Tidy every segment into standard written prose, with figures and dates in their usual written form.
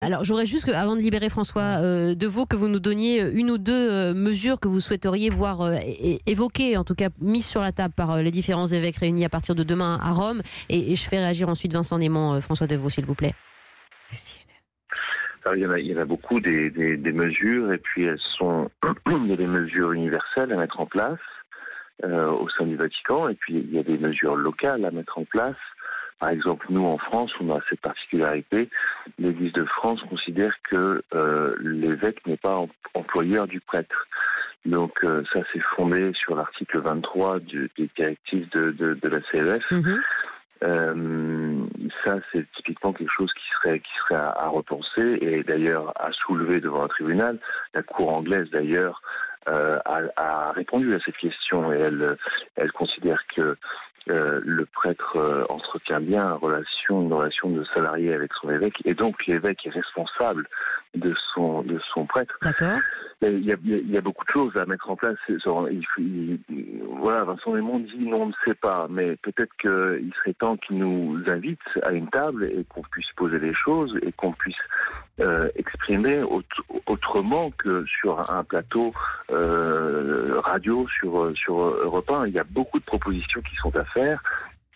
Alors, j'aurais juste, avant de libérer François Deveau, que vous nous donniez une ou deux mesures que vous souhaiteriez voir évoquées, en tout cas mises sur la table par les différents évêques réunis à partir de demain à Rome. Et je fais réagir ensuite Vincent Némon, François Deveau, s'il vous plaît. Alors, il y en a beaucoup des mesures, et puis il y a des mesures universelles à mettre en place au sein du Vatican, et puis il y a des mesures locales à mettre en place. Par exemple, nous en France, on a cette particularité. L'Église de France considère que l'évêque n'est pas employeur du prêtre. Donc ça, c'est fondé sur l'article 23 des directives de la CEF. Ça, c'est typiquement quelque chose qui serait à repenser, et d'ailleurs à soulever devant un tribunal. La Cour anglaise, d'ailleurs, a répondu à cette question, et elle considère que le prêtre entretient bien une relation de salarié avec son évêque, et donc l'évêque est responsable de son prêtre. D'accord. Il y a beaucoup de choses à mettre en place. Voilà, Vincent Némon dit non, on ne sait pas, mais peut-être qu'il serait temps qu'il nous invite à une table et qu'on puisse poser les choses et qu'on puisse exprimer autrement que sur un plateau radio sur Europe 1. Il y a beaucoup de propositions qui sont à faire.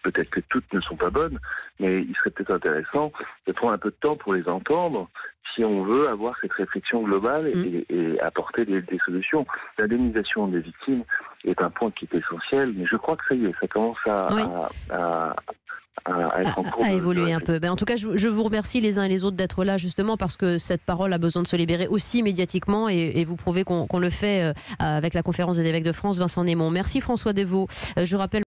Peut-être que toutes ne sont pas bonnes, mais il serait peut-être intéressant de prendre un peu de temps pour les entendre si on veut avoir cette réflexion globale et apporter des solutions. L'indemnisation des victimes est un point qui est essentiel, mais je crois que ça y est, ça commence à être en cours. À évoluer un peu. En tout cas, je vous remercie les uns et les autres d'être là, justement parce que cette parole a besoin de se libérer aussi médiatiquement, et vous prouvez qu'on le fait avec la conférence des évêques de France. Vincent Némon. Merci François Deveau. Je rappelle